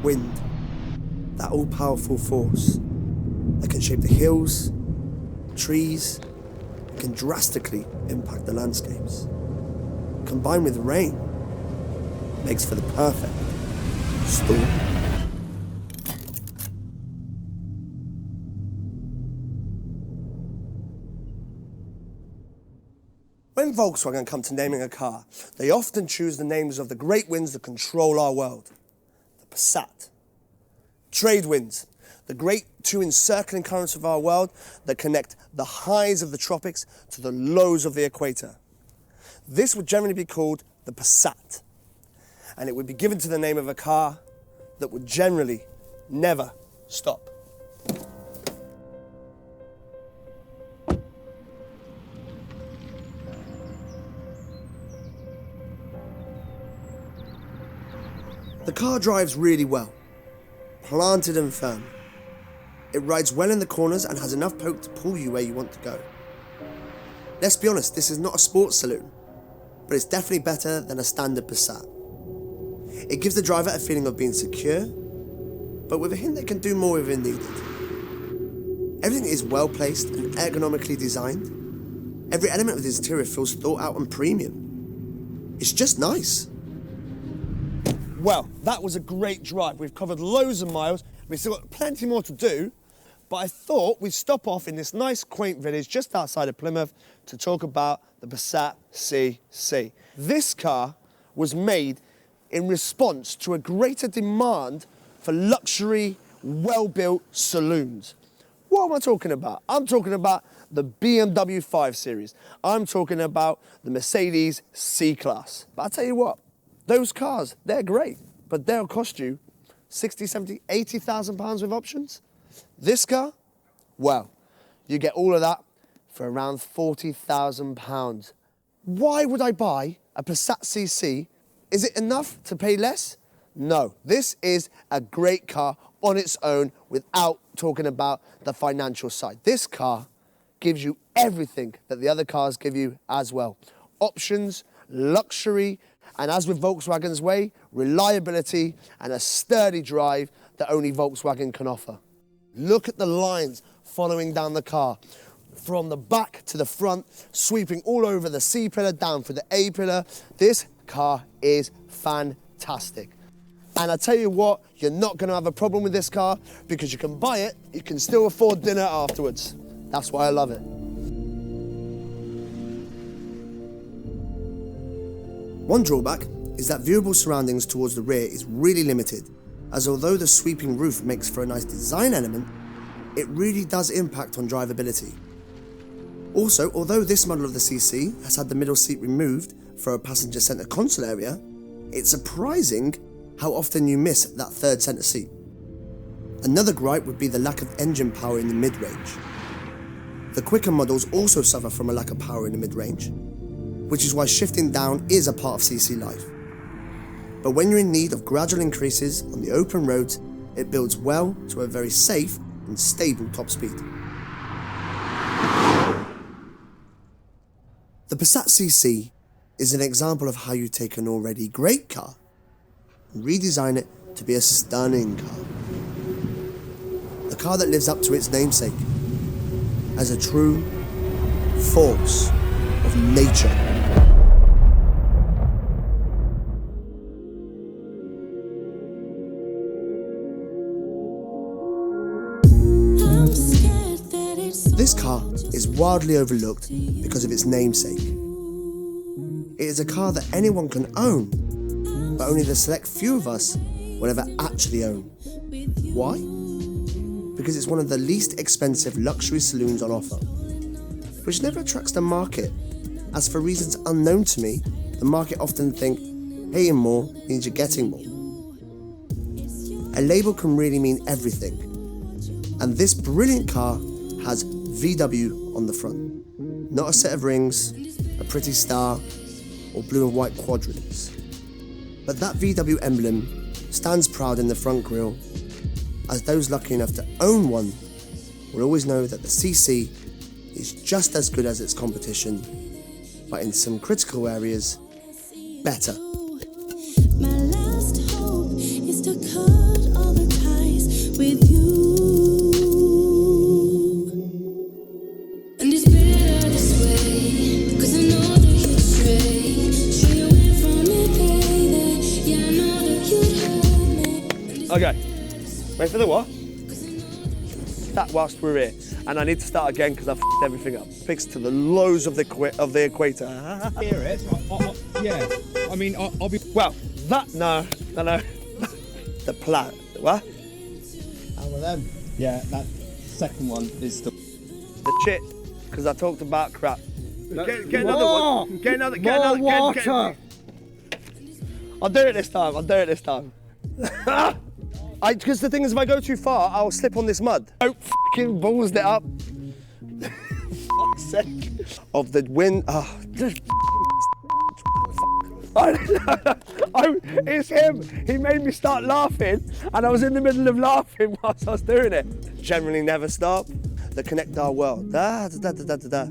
Wind, that all-powerful force that can shape the hills, trees, and can drastically impact the landscapes. Combined with rain, makes for the perfect storm. When Volkswagen come to naming a car, they often choose the names of the great winds that control our world. The Passat. Trade winds, the great two encircling currents of our world that connect the highs of the tropics to the lows of the equator. This would generally be called the Passat, and it would be given to the name of a car that would generally never stop. The car drives really well, planted and firm. It rides well in the corners and has enough poke to pull you where you want to go. Let's be honest, this is not a sports saloon, but it's definitely better than a standard Passat. It gives the driver a feeling of being secure, but with a hint they can do more if needed. Everything is well placed and ergonomically designed. Every element of the interior feels thought out and premium. It's just nice. Well, that was a great drive. We've covered loads of miles. We've still got plenty more to do, but I thought we'd stop off in this nice, quaint village just outside of Plymouth to talk about the Passat CC. This car was made in response to a greater demand for luxury, well-built saloons. What am I talking about? I'm talking about the BMW 5 Series. I'm talking about the Mercedes C-Class. But I'll tell you what, those cars, they're great, but they'll cost you 60, 70, 80,000 pounds with options. This car, well, you get all of that for around 40,000 pounds. Why would I buy a Passat CC? Is it enough to pay less? No, this is a great car on its own without talking about the financial side. This car gives you everything that the other cars give you as well. Options, luxury, and as with Volkswagen's way, reliability and a sturdy drive that only Volkswagen can offer. Look at the lines following down the car. From the back to the front, sweeping all over the C pillar, down through the A pillar. This car is fantastic. And I tell you what, you're not going to have a problem with this car because you can buy it, you can still afford dinner afterwards. That's why I love it. One drawback is that viewable surroundings towards the rear is really limited, as although the sweeping roof makes for a nice design element, it really does impact on drivability. Also, although this model of the CC has had the middle seat removed for a passenger centre console area, it's surprising how often you miss that third centre seat. Another gripe would be the lack of engine power in the mid-range. The quicker models also suffer from a lack of power in the mid-range, which is why shifting down is a part of CC life. But when you're in need of gradual increases on the open roads, it builds well to a very safe and stable top speed. The Passat CC is an example of how you take an already great car and redesign it to be a stunning car. A car that lives up to its namesake as a true force of nature. This car is wildly overlooked because of its namesake. It is a car that anyone can own, but only the select few of us will ever actually own. Why? Because it's one of the least expensive luxury saloons on offer, which never attracts the market, as for reasons unknown to me, the market often think paying more means you're getting more. A label can really mean everything, and this brilliant car has VW on the front. Not a set of rings, a pretty star, or blue and white quadrants. But that VW emblem stands proud in the front grille, as those lucky enough to own one will always know that the CC is just as good as its competition, but in some critical areas, better. My last hope is to cut Okay. Wait for the what? That whilst we're here. And I need to start again because I f***ed everything up. Fixed to the lows of the equator. Hear it? Yeah. I mean, I'll be... Well, that, no. The plat, what? How were them? Yeah, that second one is the... The chit, because I talked about crap. Get another one. Get another. water. I'll do it this time. Because the thing is, if I go too far, I'll slip on this mud. Oh, fucking balls it up. Fuck's sake. Of the wind. Oh, just. It's him. He made me start laughing, and I was in the middle of laughing whilst I was doing it. Generally never stop. The connect our world. Da, da, da, da, da, da.